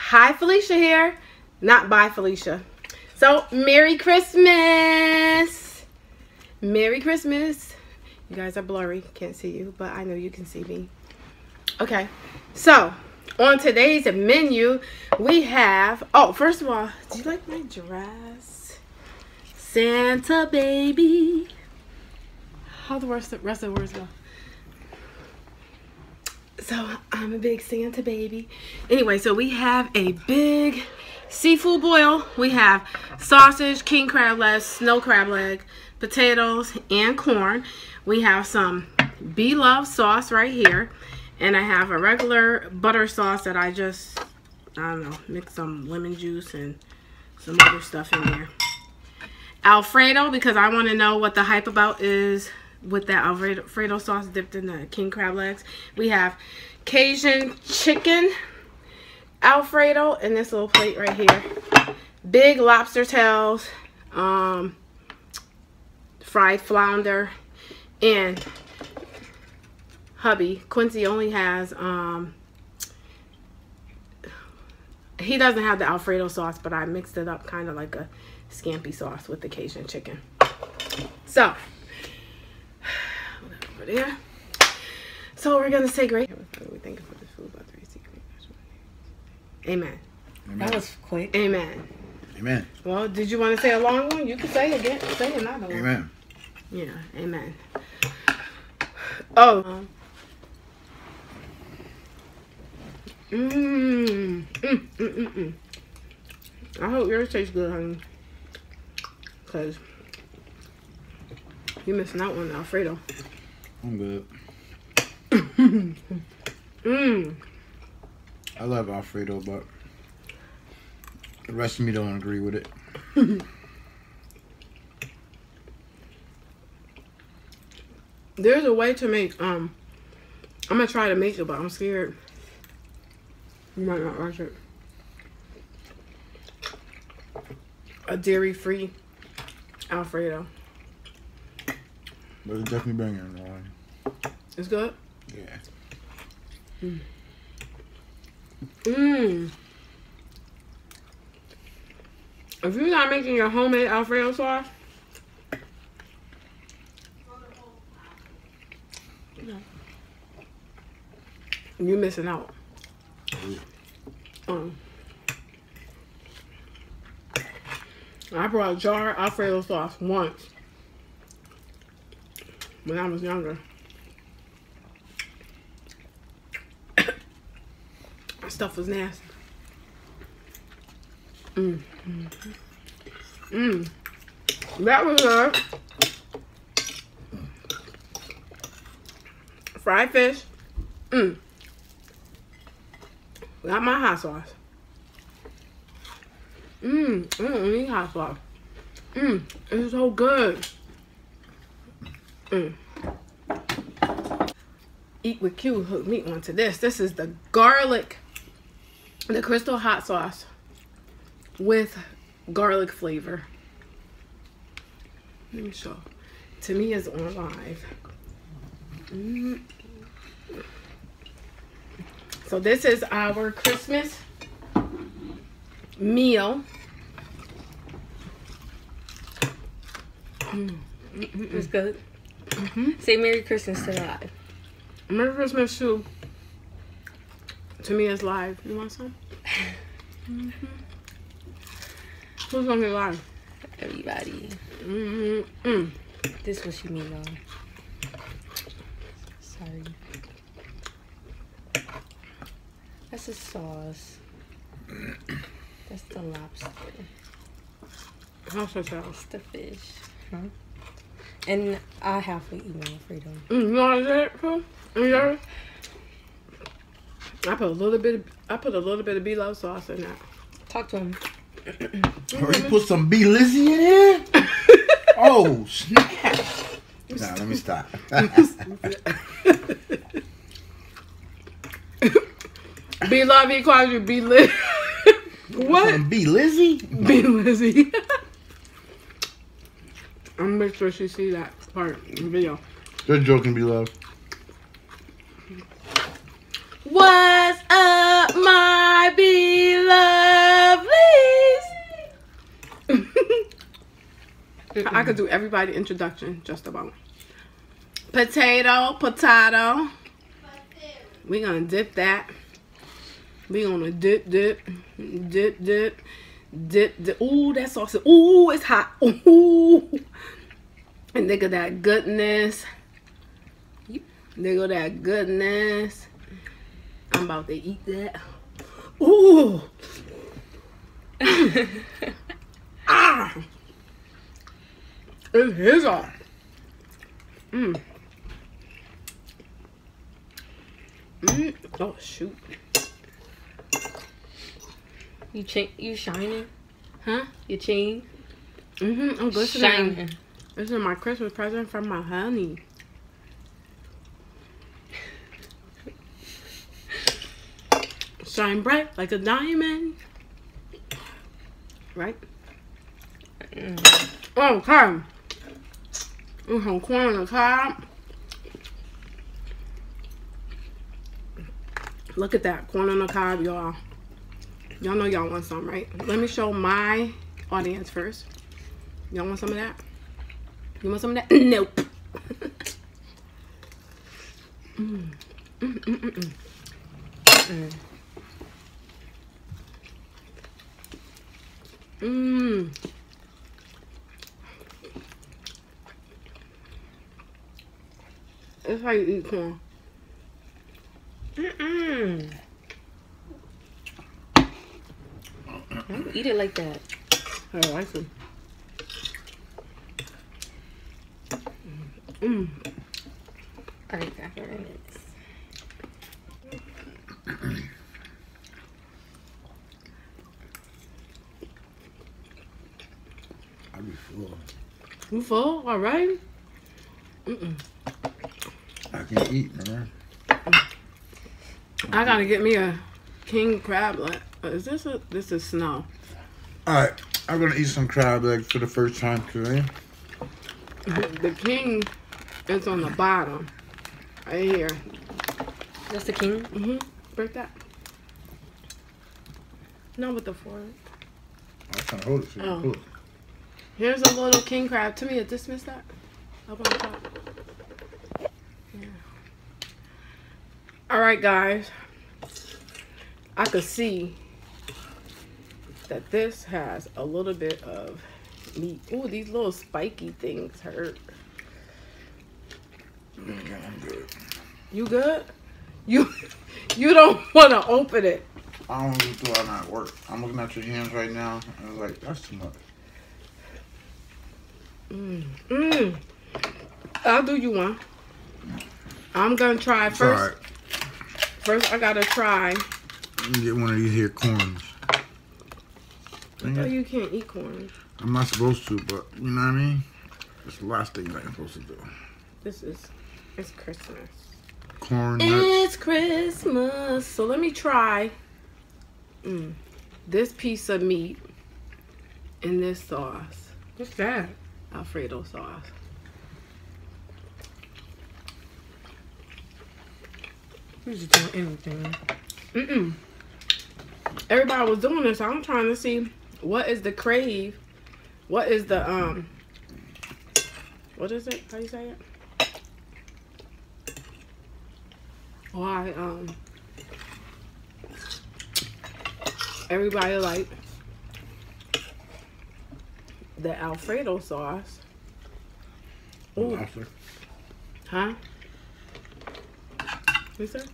Hye-Felicia here. Not bye Felicia. So, Merry Christmas. Merry Christmas. You guys are blurry. Can't see you, but I know you can see me. Okay. So, on today's menu, we have... Oh, first of all, do you like my dress? Santa baby. How the rest of the words go? So, I'm a big Santa baby. Anyway, so we have a big seafood boil. We have sausage, king crab legs, snow crab leg, potatoes, and corn. We have some Bloveslife sauce right here. And I have a regular butter sauce that I don't know, mix some lemon juice and some other stuff in there. Alfredo, because I want to know what the hype about is with that Alfredo sauce dipped in the king crab legs. We have Cajun chicken Alfredo in this little plate right here. Big lobster tails, fried flounder, and hubby, Quincy, only has, he doesn't have the Alfredo sauce, but I mixed it up kind of like a scampi sauce with the Cajun chicken. So, over there. So we're gonna say great. What are we thinking for this food? About 3 secrets. Amen. Amen. That was quick. Amen. Amen. Well, did you want to say a long one? You can say it again. Say another one. Amen. Yeah. Amen. Oh. I hope yours tastes good, honey. Because you're missing out on the Alfredo. I'm good. I love Alfredo, but the rest of me don't agree with it. There's a way to make, I'm going to try to make it, but I'm scared you might not like it. A dairy-free Alfredo. But it's definitely banging, right? It's good? Yeah. If you're not making your homemade Alfredo sauce, you're missing out. I brought a jar of Alfredo sauce once when I was younger. That stuff was nasty. That was good. Fried fish. Got my hot sauce. I don't need hot sauce. It's so good. Eat with Q hooked me onto this. This is the garlic, the crystal hot sauce with garlic flavor. Let me show. To me, it's on live. So this is our Christmas meal. It's good. Say Merry Christmas to live. Merry Christmas too. To me, it's live. You want some? Who's gonna get live? Everybody. This what you mean on. Sorry. That's the sauce. That's the lobster. How's that sound? That's the fish. Huh? And I halfway eat my Alfredo. You know what I said? I put a little bit of Bloveslife sauce in that. Talk to him. Oh, you put some Bloveslife in here? Oh, snap. Nah, let me stop. Bloveslife calls you Bloveslife. What? Bloveslife? Bloveslife. I'm gonna make sure she see that part in the video. Good joking, Bloveslife. What's up, my beloved? I could do everybody introduction just about. Potato. We gonna dip that. We gonna dip. Ooh, that sauce. Ooh, it's hot. Ooh. And look at that goodness. Look at that goodness. I'm about to eat that. Ooh. Ah. It is hot. Oh shoot. You shining? Huh? Your chain? I'm glistening. Shining. This is my Christmas present from my honey. Shine bright like a diamond. Right? Oh, okay. Some corn on the top. Look at that. Corn on the cob, y'all. Y'all know y'all want some, right? Let me show my audience first. Y'all want some of that? You want some of that? Nope. It's how you eat corn. Don't eat it like that. I like it. Alright, got her in it. I be full. You full? All right. I can eat, man. I gotta get me a king crab leg. This is snow. Alright, I'm gonna eat some crab eggs for the first time today. The king is on the bottom. Right here. That's the king? Break that. No, with the fork. I was trying to hold it. So you can pull it. Here's a little king crab. To me, dismiss that. Up on top. Yeah. Alright, guys. I could see that this has a little bit of meat. Ooh, these little spiky things hurt. Yeah, I'm good. You good? You don't want to open it. I don't even do I'm at work. I'm looking at your hands right now. I was like, that's too much. I'll do you one. I'm gonna try It's first. alright. First, I gotta try. Let me get one of these here corns. Oh, you can't eat corn. I'm not supposed to, but you know what I mean? It's the last thing I'm supposed to do. It's Christmas. Corn nuts. It's Christmas. So let me try this piece of meat in this sauce. What's that? Alfredo sauce. You just doing anything. Everybody was doing this. So I'm trying to see what is the crave. What is the what is it? How you say it? Why everybody like the Alfredo sauce. Ooh. Huh? What's that?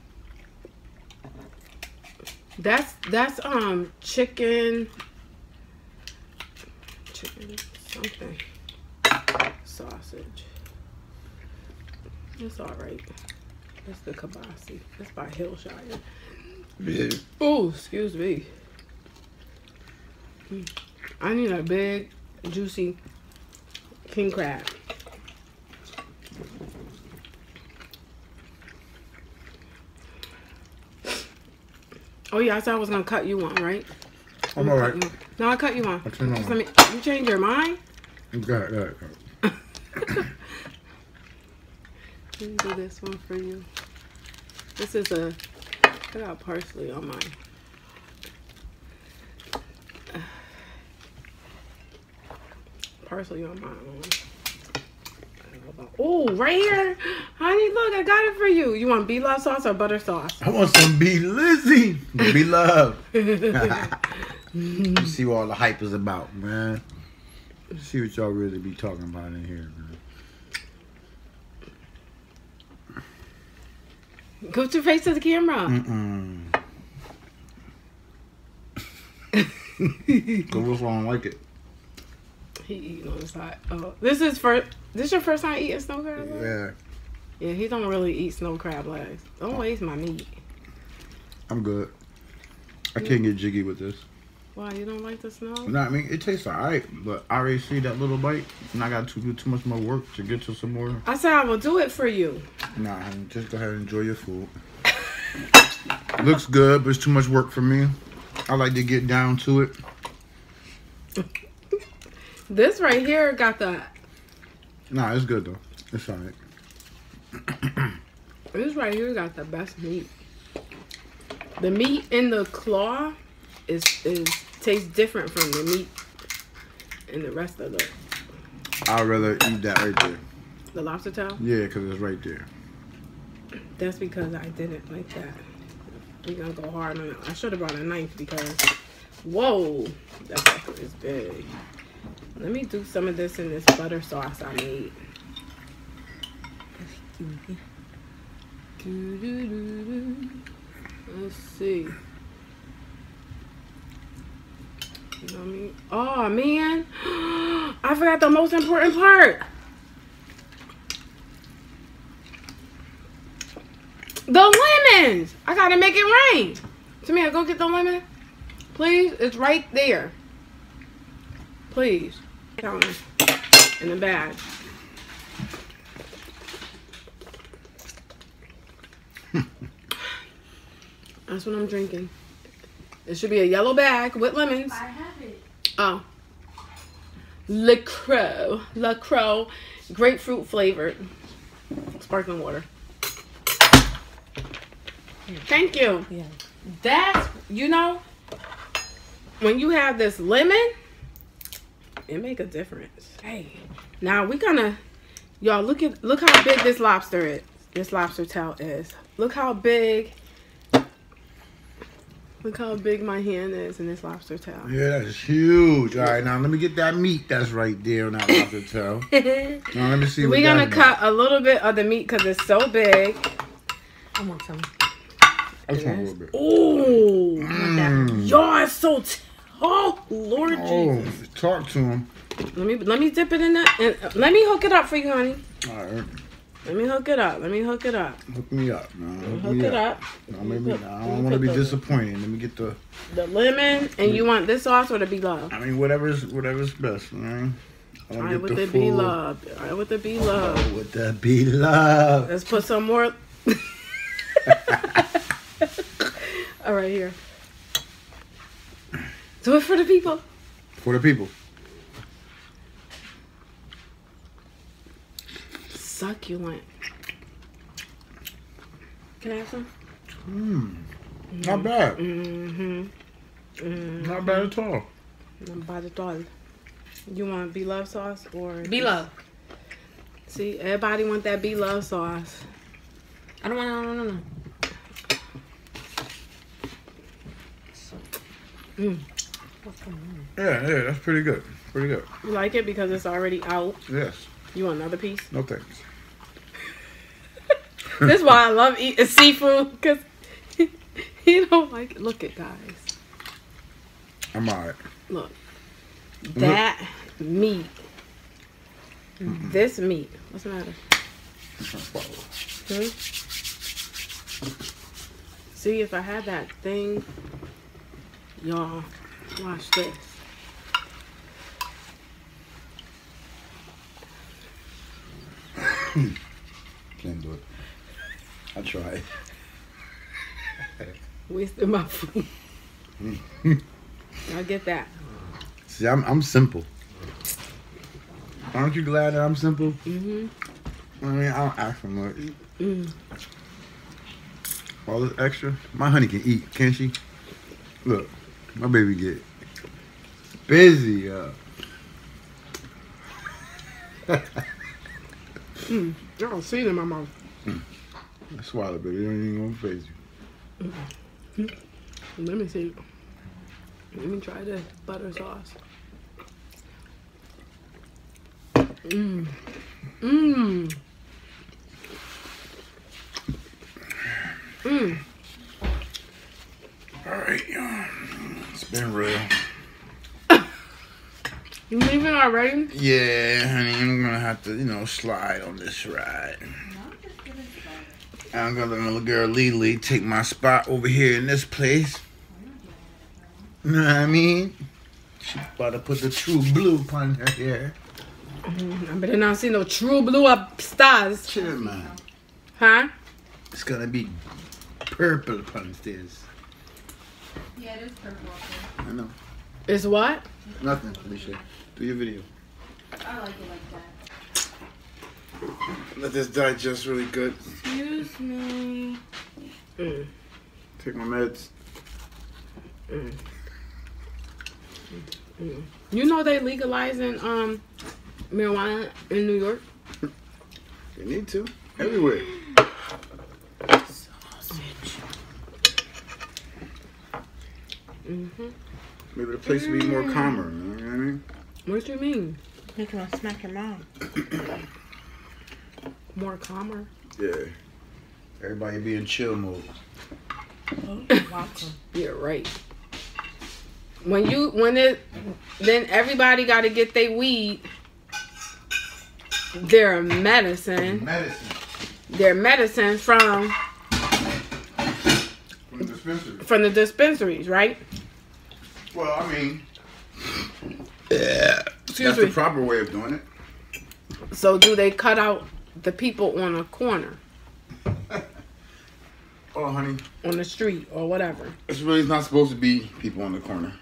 That's chicken something sausage. It's all right. That's the kibasi. That's by Hillshire. Yeah. Oh, excuse me. I need a big, juicy king crab. Oh yeah, I said I was gonna cut you one, right? I'm alright. No, I cut you one. What's your Just you changed your mind? Got it. Let me do this one for you. This is I got parsley on mine. parsley on mine. Oh, right here. Honey, look, I got it for you. You want B-Love sauce or butter sauce? I want some B-Lizzy. B-Love. You see what all the hype is about, man. See what y'all really be talking about in here, man. Go to your face to the camera. Go what's wrong, like it. He eating on the side. Oh, this your first time eating snow crab legs? Yeah. Yeah, he don't really eat snow crab legs. Don't waste my meat. I'm good. I can't get jiggy with this. Why, you don't like the snow? No, I mean, it tastes alright, but I already see that little bite, and I got to do too much more work to get to some more. I said I will do it for you. Nah, honey, just go ahead and enjoy your food. Looks good, but it's too much work for me. I like to get down to it. This right here got the... Nah, it's good, though. It's alright. This right here got the best meat. The meat in the claw tastes different from the meat in the rest of the... I'd rather eat that right there. The lobster tail? Yeah, because it's right there. That's because I did it like that. We're gonna go hard on it. I should have brought a knife because... Whoa! That sucker is big. Let me do some of this in this butter sauce I made. Let's see. You know what I mean? Oh, man. I forgot the most important part. The lemons. I gotta make it rain. Tamia, go get the lemon. Please. It's right there. Please. In the bag. That's what I'm drinking. It should be a yellow bag with lemons. I have it. Oh. La Croix. Grapefruit flavored. Sparkling water. Thank you. Yeah. That's, you know, when you have this lemon, it make a difference. Hey. Now we gonna, y'all look how big this lobster is. This lobster tail is. Look how big my hand is in this lobster tail. Yeah, that's huge. All right, now let me get that meat that's right there on that lobster tail. Now let me see what We're gonna cut a little bit of the meat because it's so big. I want some. I just want a little bit. Ooh. Y'all, it's so tall. Lord Jesus. Talk to him. Let me dip it in that. And let me hook it up for you, honey. All right. Let me hook it up. Hook me up, man. Hook it up. No, maybe I don't want to be disappointed. Let me get the lemon, and you want this sauce or the B-Love? I mean, whatever's best, man. All right, with the B-Love. All right, with the B-Love. Oh, with the B-Love. Let's put some more. All right, here. Do it for the people. For the people. Succulent. Can I have some? Not bad. Not bad at all. Not bad at all. You want B-Love sauce or B-Love? See, everybody want that B-Love sauce. I don't want no. Yeah, that's pretty good. Pretty good. You like it because it's already out? Yes. You want another piece? No thanks. This is why I love eating seafood, because he don't like it. Look at guys. I'm alright. Look. That meat. This meat. What's the matter? See, if I had that thing, y'all, watch this. Can't do it. I tried. Wasting my food. I get that. See, I'm simple. Aren't you glad that I'm simple? I mean, I don't ask for much. All this extra, my honey can eat, can't she? Look, my baby get busy. I don't see it in my mouth. Swallow, baby. It ain't even gonna phase you. Let me see. Let me try this butter sauce. Mmm. Mmm. Mmm. Alright, it's been real. You leaving already? Yeah, honey, I'm gonna have to, slide on this ride. I'm gonna let my little girl Lily take my spot over here in this place. You know what I mean? She's about to put the true blue upon her hair. I better not see no true blue upstairs. Chill, man. Huh? It's gonna be purple upon stairs. Yeah, it is purple. I know. It's what? Nothing, Alicia. Do your video. I like it like that. Let this digest really good. Excuse me. Take my meds. You know they legalizing marijuana in New York? They need to. Everywhere. Maybe the place will be more calmer. You know what I mean? What you mean? You can smack your mom. More calmer? Yeah. Everybody be in chill mode. Welcome. You're right. Then everybody got to get their weed, their medicine from From the dispensary. the dispensaries, right? Well, I mean, that's the proper way of doing it. So do they cut out the people on a corner, Oh, honey, on the street, or whatever? it's really not supposed to be people on the corner.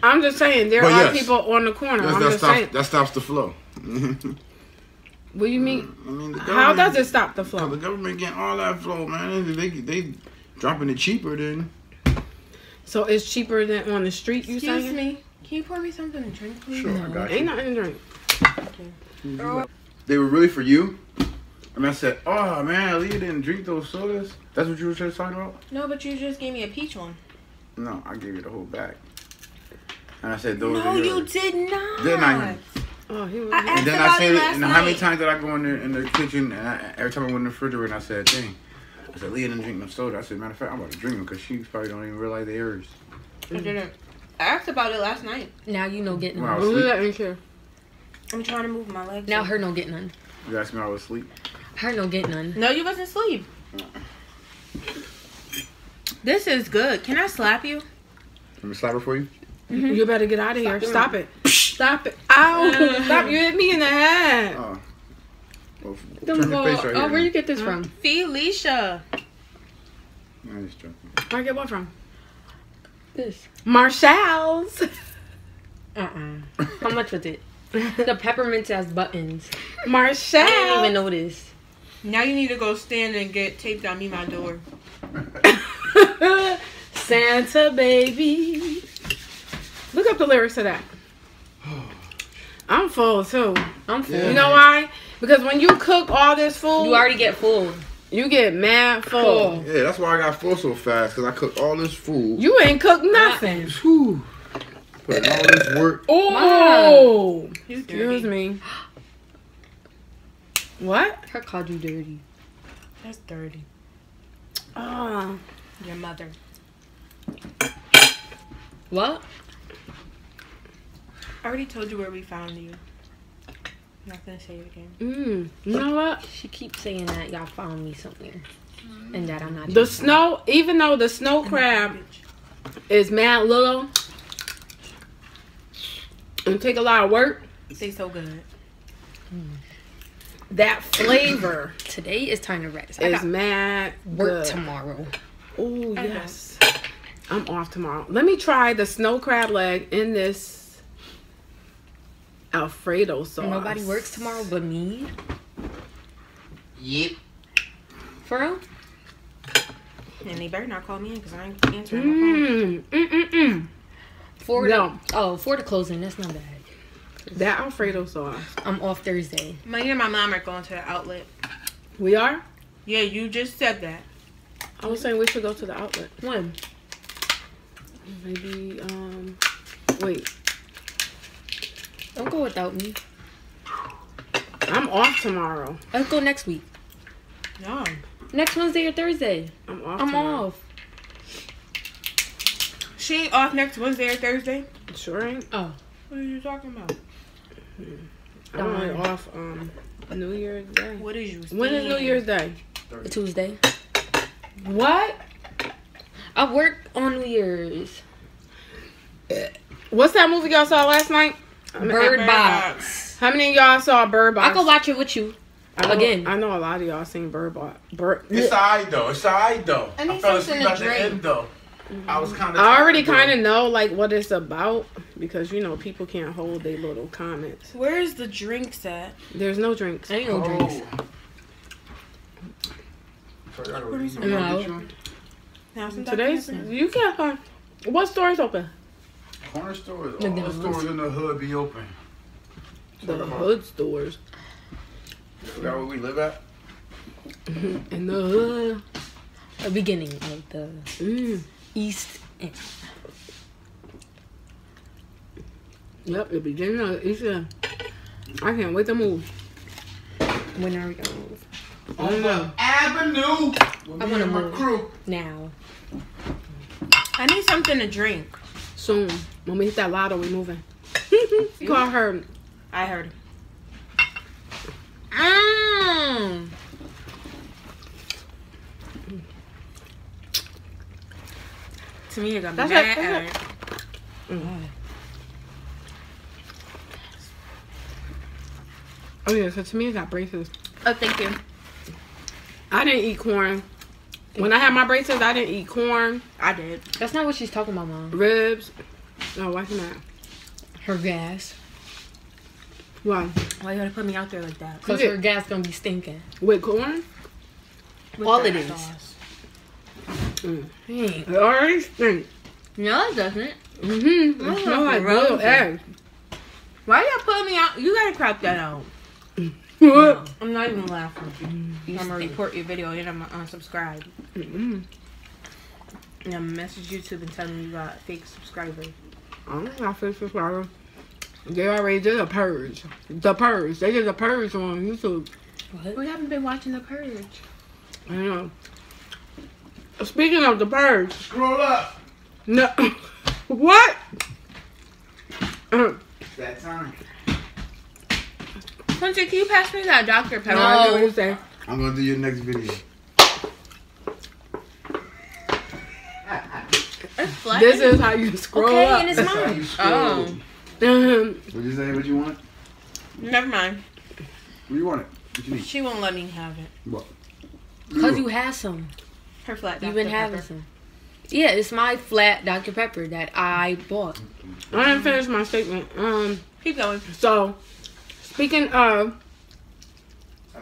I'm just saying there But are yes, people on the corner. I'm that just saying. stops the flow. What do you mean? I mean, How does it stop the The flow? government getting all that flow, man. They dropping it cheaper than. So it's cheaper than on the street, you Excuse saying? me. Can you pour me something to drink, please? Sure, I got Ain't you. nothing to drink. They were really for you. And I said, oh man, Aaliyah didn't drink those sodas. That's what you were just talking about? No, but you just gave me a peach one. No, I gave you the whole bag. And I said, those No, are yours. you did not. Didn't I? Oh, he was. I And then I about said it it, last and how many night. times did I go in there in the kitchen, and every time I went in the refrigerator, and I said, dang. I said, Leah didn't drink no soda. I said, matter of fact, I'm about to drink them because she probably don't even realize they're hers. I didn't. I asked about it last night. Now you know getting When I none. was Who asleep. let me share? I'm trying to move my legs. Now her no get none. You asked me I was asleep. Her no get none. No, you wasn't asleep. This is good. Can I slap you? Let me slap her for you. You better get out of here. Stop it. Stop it. Ow. Stop. You hit me in the head. Oh. Well, Them turn your ball- face right here. where you get this from? Felicia. I'm just joking. Where I get what from? This. Marshall's. How much was it? The peppermint has buttons. Marshall. I didn't even notice. Now you need to go stand and get taped on me my door. Santa baby. Look up the lyrics to that. I'm full too. I'm full. Yeah. You know why? Because when you cook all this food, You already get full. you get mad full. Full. Yeah, that's why I got full so fast, because I cooked all this food. You ain't cooked nothing. Whew. Put in all this work. Oh, He's excuse me. What? Her called you dirty. That's dirty. Oh, Your mother. What? I already told you where we found you. I'm not gonna say it again. you know what? She keeps saying that y'all found me somewhere. And that I'm not The snow, even though the snow crab is mad little and take a lot of work, They so good. that flavor Today is time to rest. I is got mad work good. tomorrow. Oh, yes. I'm off tomorrow. Let me try the snow crab leg in this Alfredo sauce. Nobody works tomorrow but me. Yep. For real? And they better not call me in because I ain't answering my phone. For No. the, for the closing, that's not bad. breakfast. That Alfredo sauce. I'm off Thursday. Me and my mom are going to the outlet. We are? Yeah, you just said that. I was saying we should go to the outlet. When? Maybe, wait. Don't go without me. I'm off tomorrow. Let's go next week. No. Next Wednesday or Thursday. I'm off I'm tomorrow. off. She ain't off next Wednesday or Thursday? Sure ain't. Oh. What are you talking about? I'm only off, New Year's Day. What is you When is New Year's Day? Tuesday. What? I work on New Year's. What's that movie y'all saw last night? Bird Box. How many of y'all saw Bird Box? I can watch it with you. Again. I know a lot of y'all seen Bird Box. It's alright though. It's alright though. I need fell something asleep to at the drink. end though. I was kind of. I already kind of know like what it's about because you know people can't hold their little comments. Where's the drinks at? There's no drinks. Ain't no drinks. No. Now some Today's Dr. Pepper? you can't find. What store's open? Corner stores. All the McDonald's. stores in the hood be open. The hood stores. Is that where we live at? In the hood. The beginning of the East End. Yep, the beginning of the East End. I can't wait to move. When are we gonna move? On the avenue. I wanna my move. crew. Now. I need something to drink. Soon. When we hit that lotto, we moving. Call her. I heard. To me, it got That's mad. Oh yeah, so to me it got braces. Oh, thank you. I didn't eat corn. When I had my braces, I didn't eat corn, I did. That's not what she's talking about, Mom. ribs. No, why you not? Her gas. Why? Why you gotta put me out there like that? Because Yeah. her gas gonna be stinking. With corn? With All that it is. sauce. Hey. It already stinks. No, it doesn't. Mm-hmm. It smells like boiled eggs. Why y'all putting me out? You gotta crop that out. What? I'm not even laughing. I'm gonna report your video and I'm gonna unsubscribe. Mm-hmm. And I'm gonna message YouTube and tell them you got fake subscribers. I don't got fish subscribers. They already did a purge. The purge. They did a purge on YouTube. What? We haven't been watching The Purge. I know. Speaking of the purge. Scroll up. No. What? It's that time. Quincy, can you pass me that Dr. Pepper? No, I know what you say. I'm gonna do your next video. It's flat. This is how you scroll okay, up. and it's That's how mine. you scroll. Oh, What'd you say? What you want? never mind. What you want it? What you need? She won't let me have it. What? Because you had some. Her flat Dr. You've been Pepper. having some. Yeah, it's my flat Dr. Pepper that I bought. I didn't finish my statement. Keep going. So, speaking of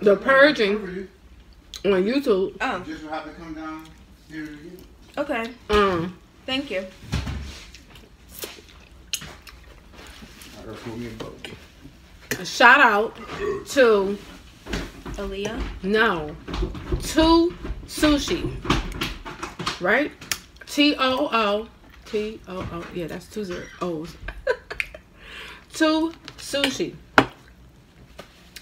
the purging on YouTube, Oh, Just have to come down here again. okay. Thank you. I gotta pull me a boat. shout out to Aaliyah. to SUSHI, right? TOO. Yeah, that's 2 0 O's. To SUSHI.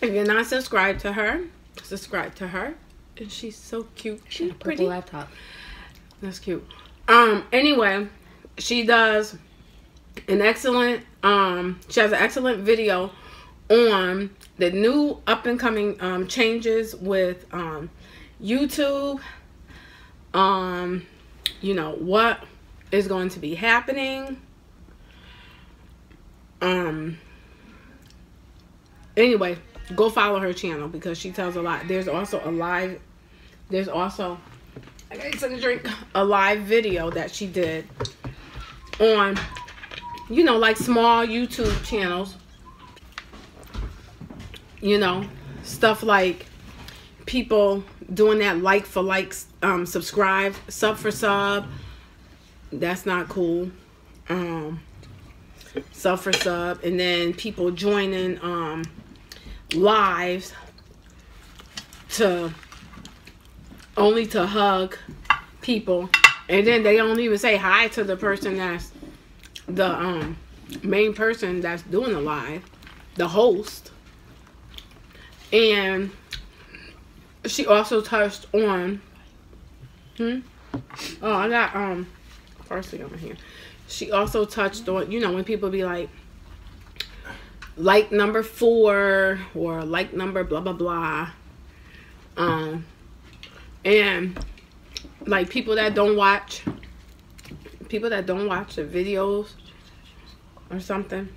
If you're not subscribed to her, subscribe to her. And she's so cute. She's Purple pretty. laptop. That's cute. Anyway, she does an excellent she has an excellent video on the new up and coming changes with YouTube. You know what is going to be happening. Anyway, go follow her channel because she tells a lot. There's also a live I gotta take a drink. A live video that she did on, you know, like small YouTube channels. You know, stuff like people doing that like for likes, subscribe, sub for sub. That's not cool. sub for sub, and then people joining lives to hug people, and then they don't even say hi to the person that's the main person that's doing the live, the host. And she also touched on I got first thing over here. She also touched on, you know, when people be like number 4 or like number blah blah blah. And like people that don't watch the videos or something.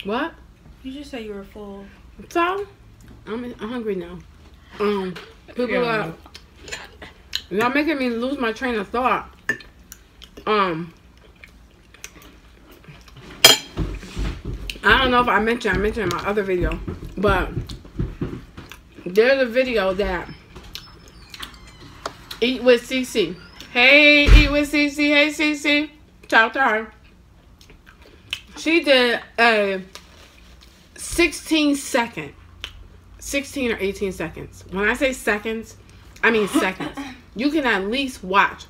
What? You just said you were full. So I'm hungry now. People are, y'all making me lose my train of thought. I don't know if I mentioned in my other video, but there's a video that Eat with CC. Hey, Eat with CC. Hey, CC. Shout out to her. She did a 16 or 18 seconds. When I say seconds, I mean seconds. You can at least watch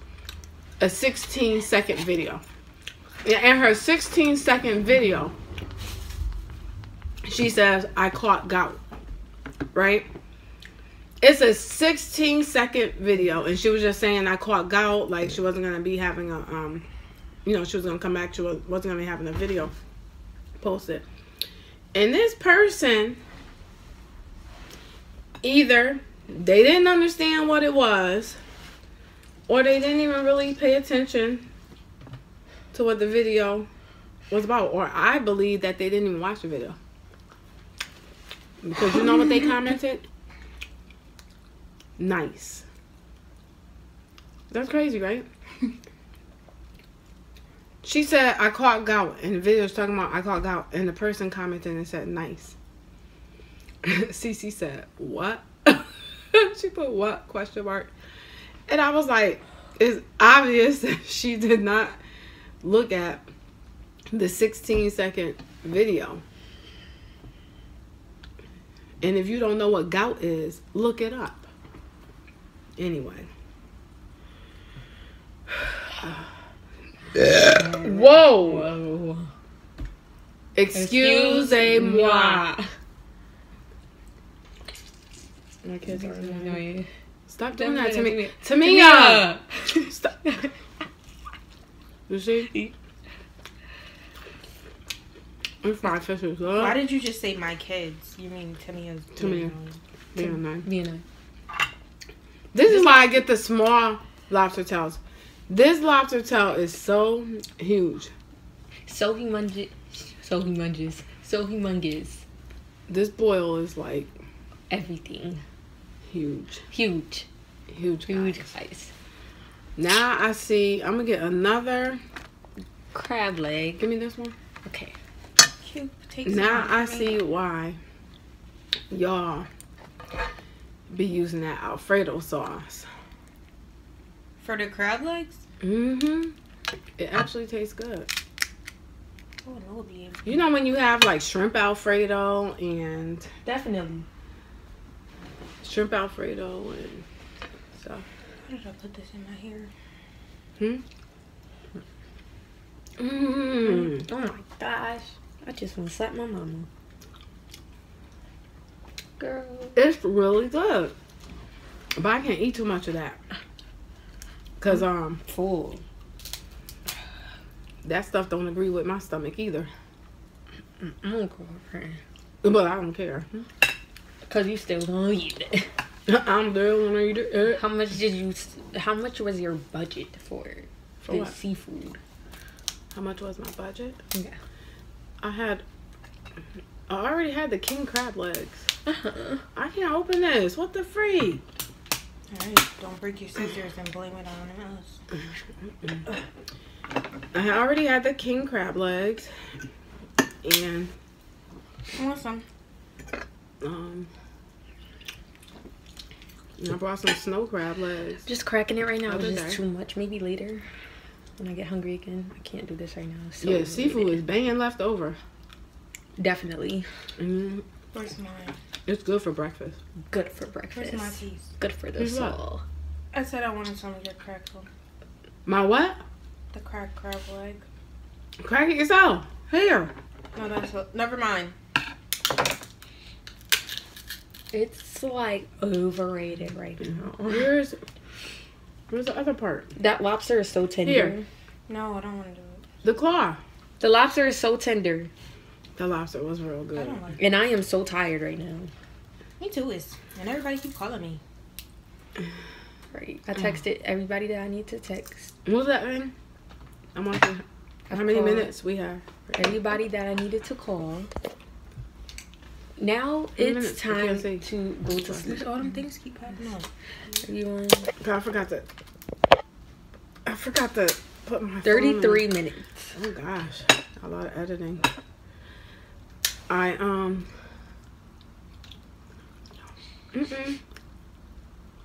a 16-second video. In her 16-second video, she says, I caught gout. Right? It's a 16-second video, and she was just saying I caught gout. Like, she wasn't gonna be having a you know, she was gonna come back. She wasn't gonna be having a video posted. And this person, either they didn't understand what it was, or they didn't even really pay attention to what the video was about, or I believe that they didn't even watch the video. Because you know what they commented? Nice. That's crazy, right? She said, I caught gout. And the video was talking about I caught gout. And the person commented and said, nice. CC said, what? She put what? Question mark. And I was like, it's obvious that she did not look at the 16-second video. And if you don't know what gout is, look it up. Anyway. Whoa. Excusez-moi. My kids are annoying. Stop doing that to me. Tamia! Stop. You see? It's fried fishes. Why did you just say my kids? You mean Tamia's? Tamia. Me and I. This is why I get the small lobster tails. This lobster tail is so huge. So humongous. So humongous. So humongous. This boil is like everything. Huge. Huge. Huge, guys. Now I see. I'm gonna get another crab leg. Give me this one. Okay. Now I see why y'all be using that Alfredo sauce. For the crab legs? Mm-hmm. It actually tastes good. Oh, no, you know when you have like shrimp Alfredo and... Definitely. Shrimp Alfredo and stuff. Why did I put this in my hair? Oh my gosh. I just want to slap my mama. Girl. It's really good. But I can't eat too much of that. Cause full. That stuff don't agree with my stomach either. But I don't care. Cause you still don't eat it. I'm still gonna eat it. How much was your budget for the seafood? How much was my budget? Yeah. I already had the king crab legs. I can't open this. What the freak? Alright, don't break your scissors and blame it on us. I already had the king crab legs. And I want some. I brought some snow crab legs. Just cracking it right now. Just too much. Maybe later. when I get hungry again. I can't do this right now. It's so Yeah, seafood overrated. is banging left over. Definitely Where's mine? It's good for breakfast. good for breakfast. Where's my piece? Good for the Here's what? soul. I said I wanted some of your crackle. My what? The cracked crab leg. Crack it yourself. Here. No, that's never mind. It's like overrated right now. Where's the other part? That lobster is so tender. Here. No, I don't want to do it. The claw. The lobster is so tender. The lobster was real I good. don't like it. And I am so tired right now. Me too, and everybody keep calling me. Right. I texted everybody that I need to text. What was that thing? I'm watching. How many called minutes we have? Everybody that I needed to call. Now minutes? it's I can't time see. to go to sleep. All them things keep popping up. Everyone. God, I forgot to put my 33 minutes. phone in. Oh gosh, a lot of editing.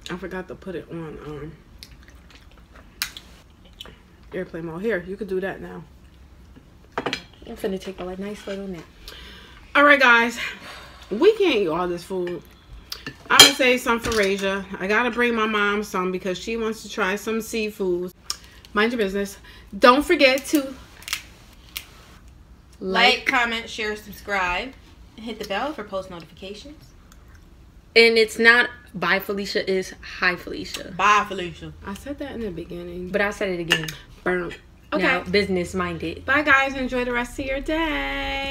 I forgot to put it on airplane mode. Here, you could do that now. I'm finna take a nice little nap. All right, guys, we can't eat all this food. I'm gonna save some for Rasia. I gotta bring my mom some because she wants to try some seafood. Mind your business. Don't forget to Like, comment, share, subscribe, and hit the bell for post notifications. And it's not bye Felicia, is Hye-Felicia. Bye, Felicia. I said that in the beginning. But I said it again. Burn. Okay. Now, business minded. Bye, guys. Enjoy the rest of your day.